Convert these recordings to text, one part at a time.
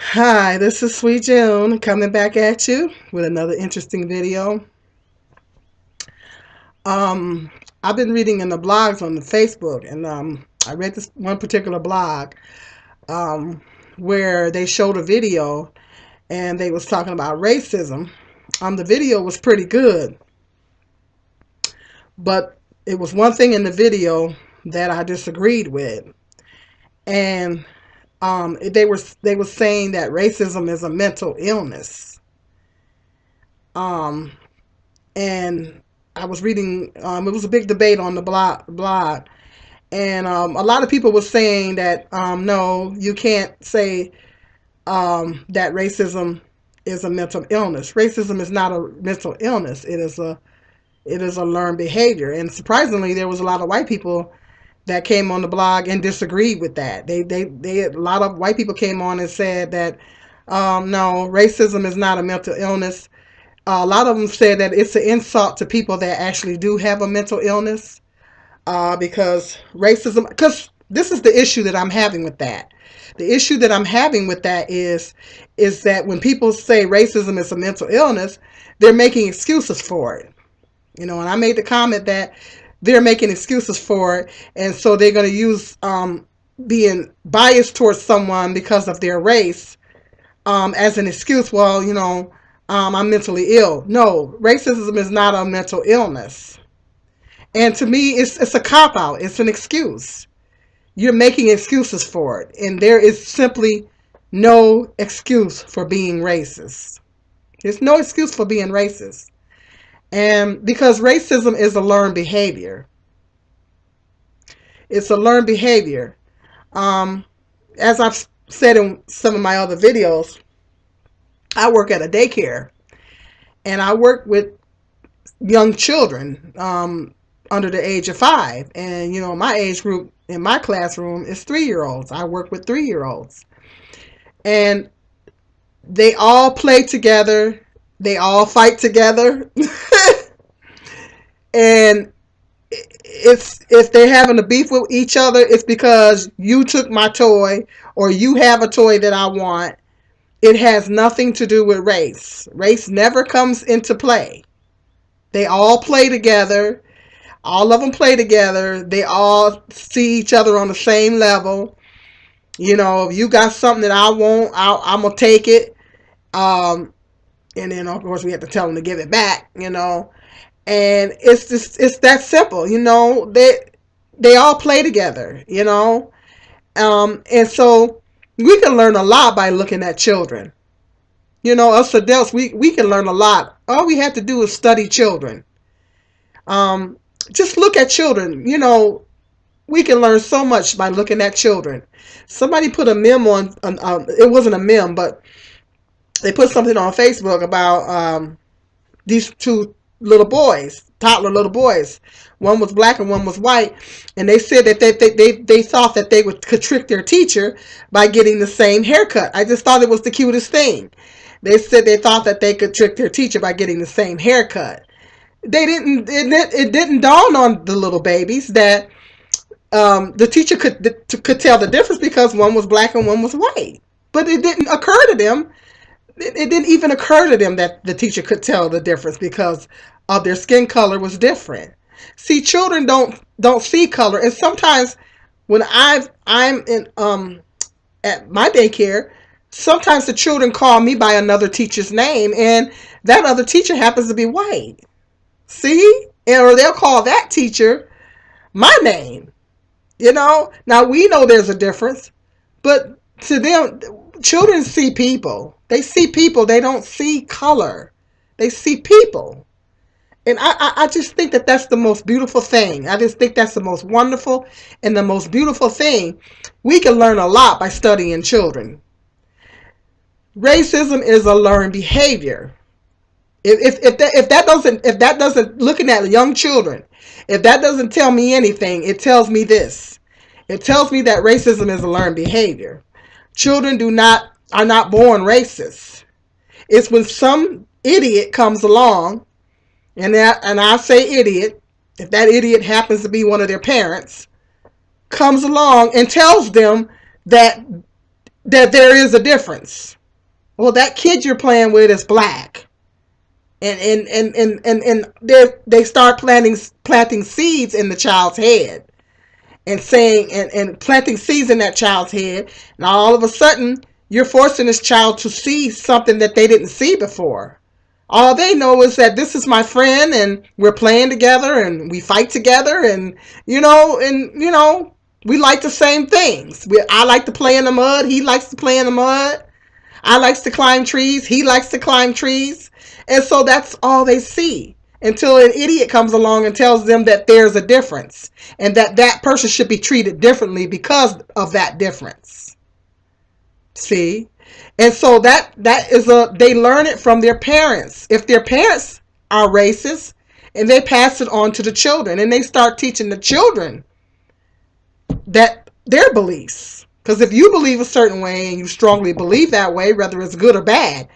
Hi, this is Sweet June coming back at you with another interesting video. Um, I've been reading in the blogs on the Facebook, and I read this one particular blog um, where they showed a video and they was talking about racism. The video was pretty good, but it was one thing in the video that I disagreed with, and they were saying that racism is a mental illness. Um, and I was reading. It was a big debate on the blog, and a lot of people were saying that no, you can't say that racism is a mental illness. Racism is not a mental illness. It is a learned behavior. And surprisingly, there was a lot of white people that came on the blog and disagreed with that. They a lot of white people came on and said that no, racism is not a mental illness. A lot of them said that it's an insult to people that actually do have a mental illness, because racism, because this is the issue that I'm having with that. The issue that I'm having with that is that when people say racism is a mental illness, they're making excuses for it. And I made the comment that they're making excuses for it, and so they're going to use being biased towards someone because of their race as an excuse. Well, I'm mentally ill. No, racism is not a mental illness. And to me, it's a cop out. It's an excuse. You're making excuses for it. And there is simply no excuse for being racist. There's no excuse for being racist. And because racism is a learned behavior, it's a learned behavior. Um, as I've said in some of my other videos, I work at a daycare and I work with young children under the age of 5. And, my age group in my classroom is 3-year-olds. I work with 3-year-olds. And they all play together. They all fight together. And it's if they're having a beef with each other, it's because you took my toy or you have a toy that I want. It has nothing to do with race. Race never comes into play. They all play together. All of them play together. They all see each other on the same level. If you got something that I want, I'm going to take it. And then, of course, we have to tell them to give it back, And it's that simple, They all play together, And so we can learn a lot by looking at children. Us adults, we can learn a lot. All we have to do is study children. Just look at children. We can learn so much by looking at children. Somebody put a meme on, it wasn't a meme, but they put something on Facebook about these two little boys, toddler little boys. One was black and one was white. And they said that they thought that they could trick their teacher by getting the same haircut. I just thought it was the cutest thing. They said they thought that they could trick their teacher by getting the same haircut. They didn't. It didn't dawn on the little babies that the teacher could tell the difference because one was black and one was white. But it didn't occur to them. It didn't even occur to them that the teacher could tell the difference because of their skin color was different. See, children don't see color, and sometimes when I'm in at my daycare, sometimes the children call me by another teacher's name, and that other teacher happens to be white. See? Or they'll call that teacher my name. Now we know there's a difference, but to them, children see people. They see people. They don't see color. They see people. And I just think that that's the most beautiful thing. I just think that's the most wonderful and the most beautiful thing. We can learn a lot by studying children. Racism is a learned behavior. If that doesn't looking at young children, if that doesn't tell me anything, it tells me this. It tells me that racism is a learned behavior. Children are not born racist. It's when some idiot comes along, and I say idiot, if that idiot happens to be one of their parents, comes along and tells them that that there is a difference. Well, that kid you're playing with is black. And they start planting seeds in the child's head, and saying and planting seeds in that child's head, and all of a sudden you're forcing this child to see something that they didn't see before. All they know is that this is my friend, and we're playing together, and we fight together, and we like the same things. I like to play in the mud. He likes to play in the mud. I likes to climb trees. He likes to climb trees. And so that's all they see, until an idiot comes along and tells them that there's a difference, and that that person should be treated differently because of that difference. See? And so that is they learn it from their parents. If their parents are racist, and they pass it on to the children, and they start teaching the children that their beliefs. Because if you believe a certain way and you strongly believe that way, whether it's good or bad,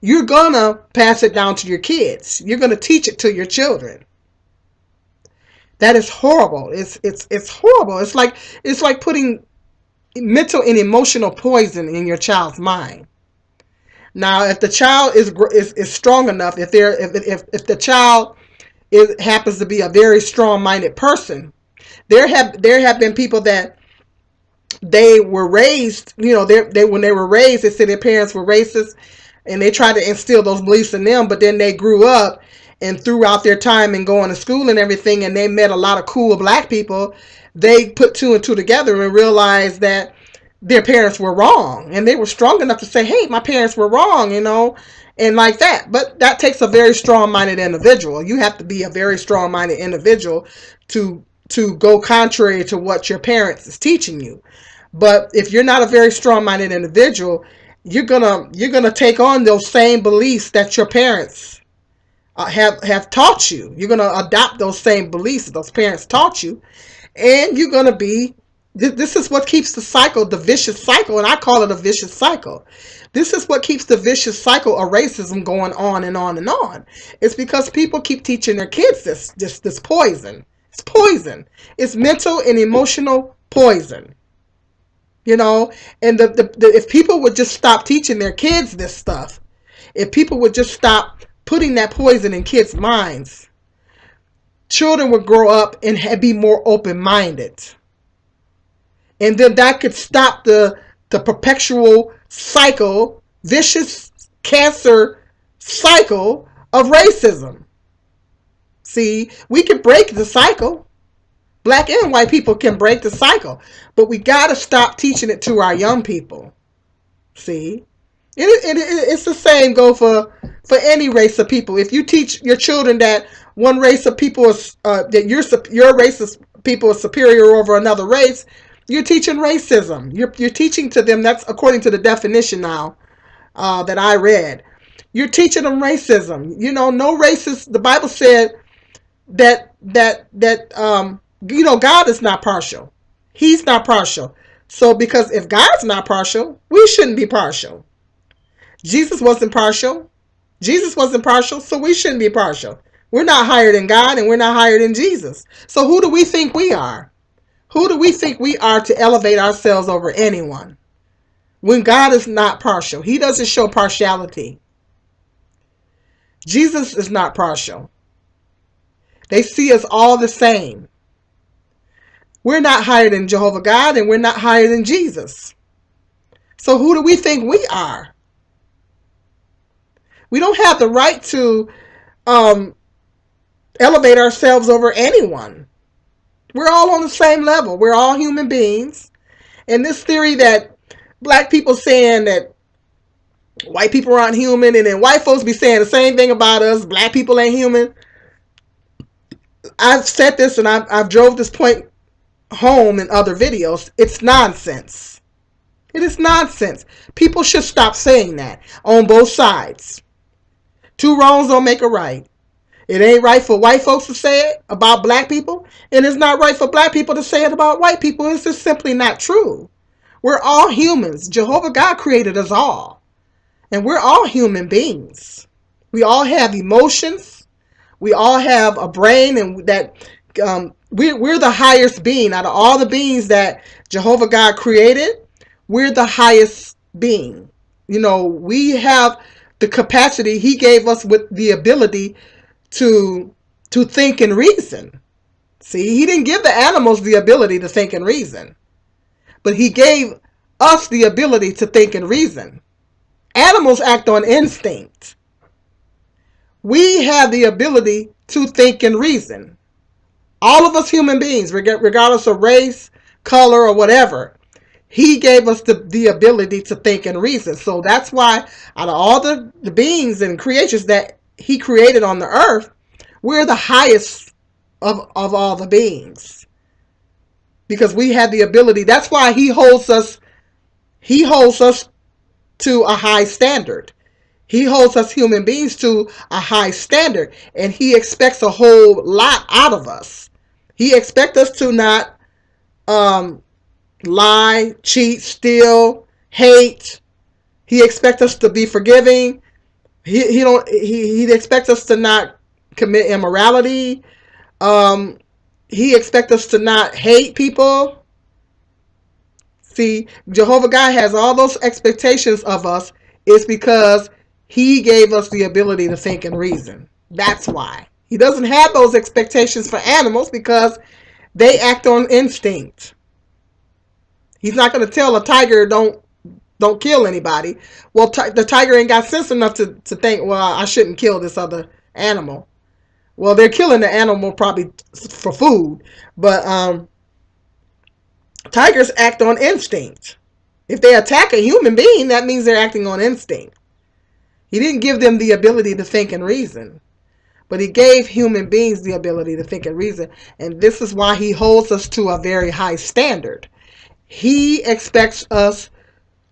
you're gonna pass it down to your kids. You're gonna teach it to your children. That is horrible. It's horrible. It's like putting mental and emotional poison in your child's mind. Now, if the child is strong enough, if the child happens to be a very strong-minded person, there have been people that they were raised, when they were raised, they said their parents were racist, and they tried to instill those beliefs in them, but then they grew up and throughout their time and going to school and everything, and they met a lot of cool black people, they put two and two together and realized that their parents were wrong, and they were strong enough to say, hey, my parents were wrong, and like that. But that takes a very strong-minded individual. You have to be a very strong-minded individual to go contrary to what your parents is teaching you. But if you're not a very strong-minded individual, you're gonna take on those same beliefs that your parents have taught you. You're gonna adopt those same beliefs that those parents taught you, and you're gonna be. This is what keeps the cycle, the vicious cycle, and I call it a vicious cycle. This is what keeps the vicious cycle of racism going on and on and on. It's because people keep teaching their kids this poison. It's poison. It's mental and emotional poison. And if people would just stop teaching their kids this stuff, if people would just stop putting that poison in kids' minds, children would grow up and be more open-minded. And then that could stop the perpetual cycle, vicious cancer cycle of racism. See, we can break the cycle. Black and white people can break the cycle, but we got to stop teaching it to our young people. See, it's the same go for any race of people. If you teach your children that one race of people is that your race of people is superior over another race, you're teaching racism. You're teaching to them. That's according to the definition now that I read. You're teaching them racism. No racist. The Bible said that God is not partial. He's not partial. So because if God's not partial, we shouldn't be partial. Jesus wasn't partial. So we shouldn't be partial. We're not higher than God, and we're not higher than Jesus. So who do we think we are? Who do we think we are to elevate ourselves over anyone? When God is not partial. He doesn't show partiality. Jesus is not partial. They see us all the same. We're not higher than Jehovah God, and we're not higher than Jesus. So who do we think we are? We don't have the right to elevate ourselves over anyone. We're all on the same level. We're all human beings. And this theory that black people saying that white people aren't human, and then white folks be saying the same thing about us, black people ain't human. I've said this, and I've drove this point home in other videos. It's nonsense. It is nonsense. People should stop saying that on both sides. Two wrongs don't make a right. It ain't right for white folks to say it about black people, and it's not right for black people to say it about white people. It's just simply not true. We're all humans. Jehovah God created us all, and we're all human beings. We all have emotions. We all have a brain, and that we're the highest being out of all the beings that Jehovah God created. We're the highest being. We have the capacity. He gave us with the ability to think and reason. See, he didn't give the animals the ability to think and reason, but he gave us the ability to think and reason. Animals act on instinct. We have the ability to think and reason. All of us human beings, regardless of race, color, or whatever, he gave us the ability to think and reason. So that's why out of all the beings and creatures that he created on the earth, we're the highest of all the beings. Because we have the ability. That's why he holds us to a high standard. He holds us human beings to a high standard, and he expects a whole lot out of us. He expects us to not lie, cheat, steal, hate. He expects us to be forgiving. He expects us to not commit immorality. He expects us to not hate people. See, Jehovah God has all those expectations of us. It's because he gave us the ability to think and reason. That's why. He doesn't have those expectations for animals because they act on instinct. He's not going to tell a tiger don't kill anybody. Well, the tiger ain't got sense enough to think, well, I shouldn't kill this other animal. Well, they're killing the animal probably for food, but tigers act on instinct. If they attack a human being, that means they're acting on instinct. He didn't give them the ability to think and reason, but he gave human beings the ability to think and reason, and this is why he holds us to a very high standard. He expects us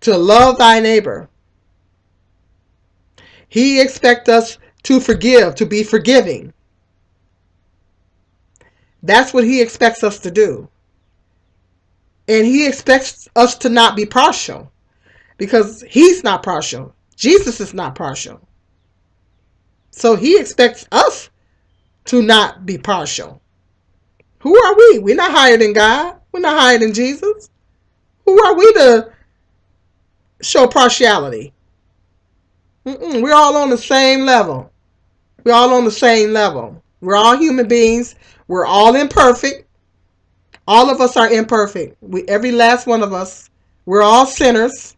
to love thy neighbor. He expects us to forgive, to be forgiving. That's what he expects us to do. And he expects us to not be partial, because he's not partial. Jesus is not partial. So he expects us to not be partial. Who are we? We're not higher than God. We're not higher than Jesus. Who are we to show partiality? We're all on the same level. We're all on the same level. We're all human beings. We're all imperfect. All of us are imperfect. Every last one of us. We're all sinners.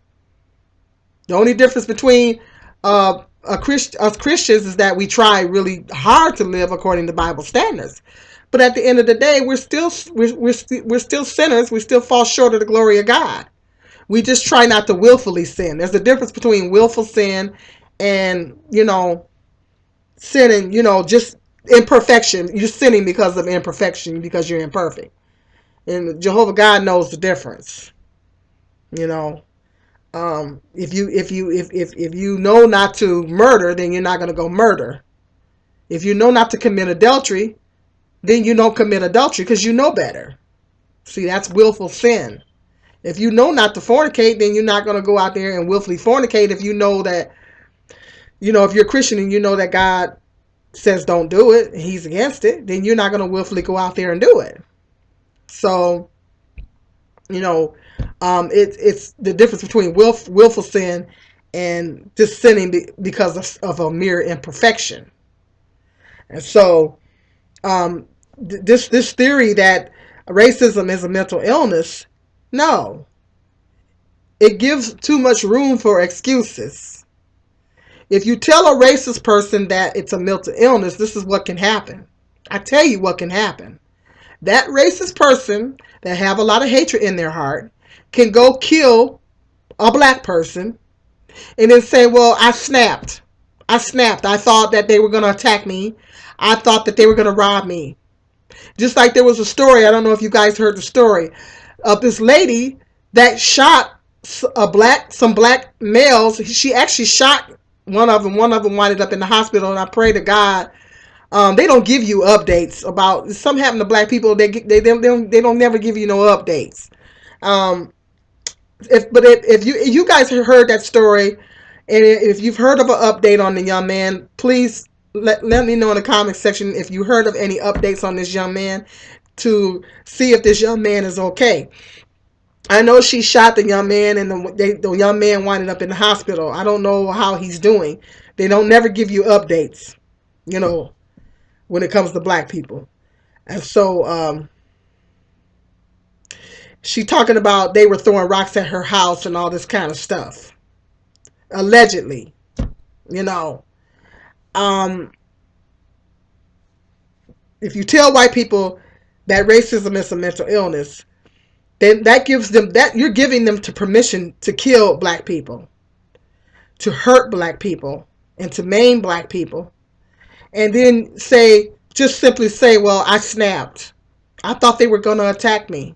The only difference between us Christians is that we try really hard to live according to Bible standards. But at the end of the day, we're still sinners. We still fall short of the glory of God. We just try not to willfully sin. There's a difference between willful sin and, sinning, just imperfection. You're sinning because of imperfection, because you're imperfect. And Jehovah God knows the difference. If you know not to murder, then you're not going to go murder. If you know not to commit adultery, then you don't commit adultery because you know better. See, that's willful sin. If you know not to fornicate, then you're not going to go out there and willfully fornicate. If you know that, if you're a Christian and you know that God says don't do it, he's against it, then you're not going to willfully go out there and do it. So, it's the difference between willful sin and just sinning because of a mere imperfection. And so, this theory that racism is a mental illness, no. It gives too much room for excuses. If you tell a racist person that it's a mental illness, this is what can happen. I tell you what can happen. That racist person that have a lot of hatred in their heart can go kill a black person and then say, well, I snapped. I thought that they were going to attack me. I thought that they were going to rob me. Just like there was a story, I don't know if you guys heard the story, of this lady that shot some black males. She actually shot one of them. One of them winded up in the hospital, and I pray to God they don't give you updates about something happened to black people. They don't never give you no updates. If you guys have heard that story, and if you've heard of an update on the young man, please let me know in the comment section if you heard of any updates on this young man, to see if this young man is okay. I know she shot the young man, and the young man winded up in the hospital. I don't know how he's doing. They don't never give you updates, you know, when it comes to black people. And so she talking about they were throwing rocks at her house and all this kind of stuff, allegedly. You know, um, if you tell white people that racism is a mental illness, then that gives them that you're giving them to permission to kill black people, to hurt black people, and to maim black people, and then say, just simply say, well, I snapped. I thought they were going to attack me.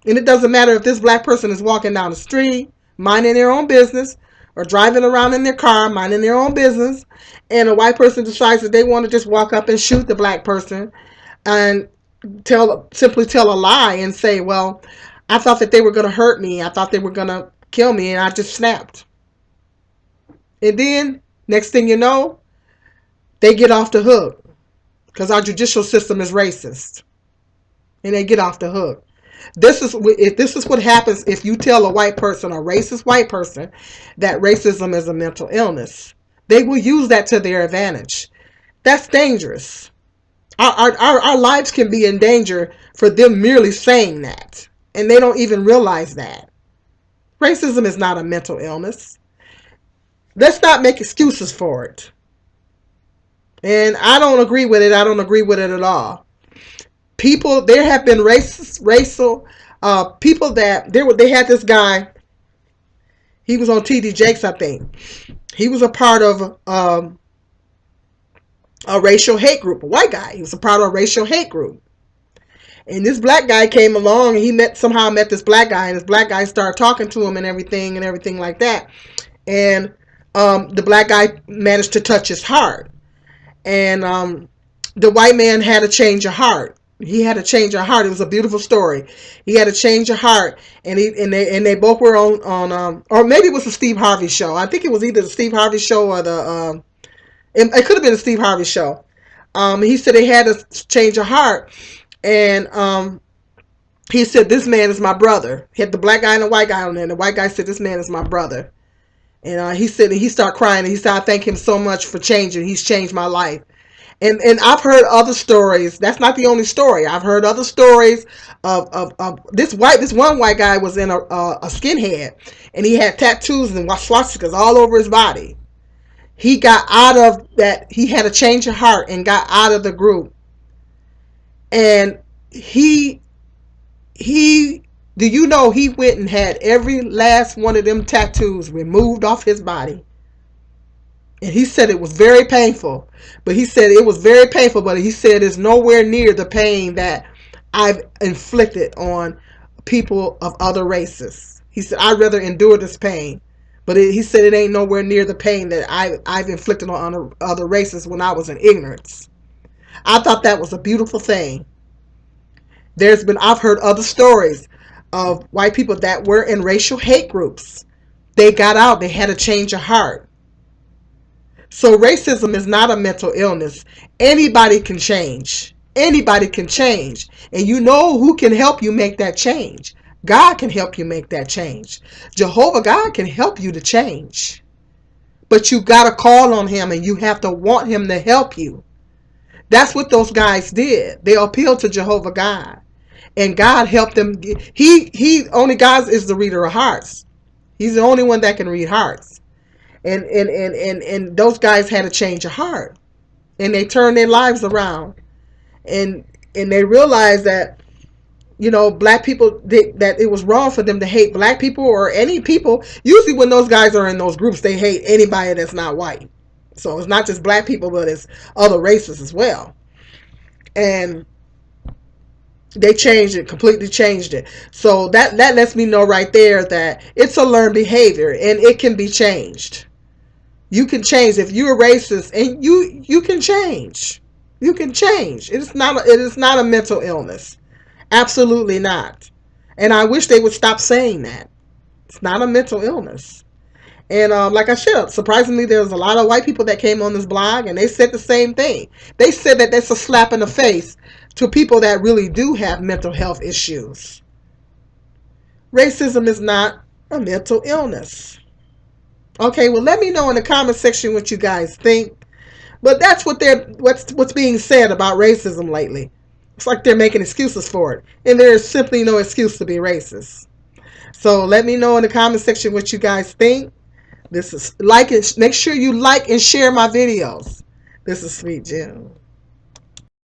And it doesn't matter if this black person is walking down the street, minding their own business, or driving around in their car, minding their own business, and a white person decides that they want to just walk up and shoot the black person and simply tell a lie and say, well, I thought that they were going to hurt me. I thought they were going to kill me, and I just snapped. And then, next thing you know, they get off the hook because our judicial system is racist. And they get off the hook. This is what happens if you tell a white person, a racist white person, that racism is a mental illness. They will use that to their advantage. That's dangerous. Our lives can be in danger for them merely saying that. And they don't even realize that. Racism is not a mental illness. Let's not make excuses for it. And I don't agree with it. I don't agree with it at all. People, there have been racial people that they had this guy. He was on TD Jakes, I think. He was a part of a racial hate group, a white guy. He was a part of a racial hate group. And this black guy came along, and he somehow met this black guy, and this black guy started talking to him and everything like that. And the black guy managed to touch his heart. And the white man had a change of heart. He had a change of heart. It was a beautiful story. He had a change of heart, and they both were on or maybe it was the Steve Harvey show. I think it was either the Steve Harvey show or the it could have been the Steve Harvey show. He said they had a change of heart, and he said, this man is my brother. He had the black guy and the white guy on there, and the white guy said, this man is my brother. And he said, he started crying, and he said, I thank him so much for changing. He's changed my life. And I've heard other stories. That's not the only story. I've heard other stories of this one white guy was in a skinhead, and he had tattoos and swastikas all over his body. He got out of that. He had a change of heart and got out of the group. And he do you know he went and had every last one of them tattoos removed off his body? And he said it was very painful. But he said it was very painful, but he said it's nowhere near the pain that I've inflicted on people of other races. He said, I'd rather endure this pain. But he said it ain't nowhere near the pain that I've inflicted on other races when I was in ignorance. I thought that was a beautiful thing. I've heard other stories of white people that were in racial hate groups. They got out. They had a change of heart. So racism is not a mental illness. Anybody can change. Anybody can change. And you know who can help you make that change. God can help you make that change. Jehovah God can help you to change. But you got to call on him, and you have to want him to help you. That's what those guys did. They appealed to Jehovah God. And God helped them. Only God is the reader of hearts. He's the only one that can read hearts. And those guys had a change of heart, and they turned their lives around, and they realized that, you know, black people, that it was wrong for them to hate black people or any people. Usually when those guys are in those groups, they hate anybody that's not white. So it's not just black people, but it's other races as well. And they completely changed it. So that lets me know right there that it's a learned behavior, and it can be changed. You can change. If you're a racist, and you can change. You can change. It is not a mental illness. Absolutely not. And I wish they would stop saying that. It's not a mental illness. And like I said, surprisingly, there's a lot of white people that came on this blog, and they said the same thing. They said that that's a slap in the face to people that really do have mental health issues. Racism is not a mental illness. Okay, well, let me know in the comment section what you guys think. But that's what's being said about racism lately. It's like they're making excuses for it, and there is simply no excuse to be racist. So let me know in the comment section what you guys think. This is make sure you like and share my videos. This is Sweet Jill.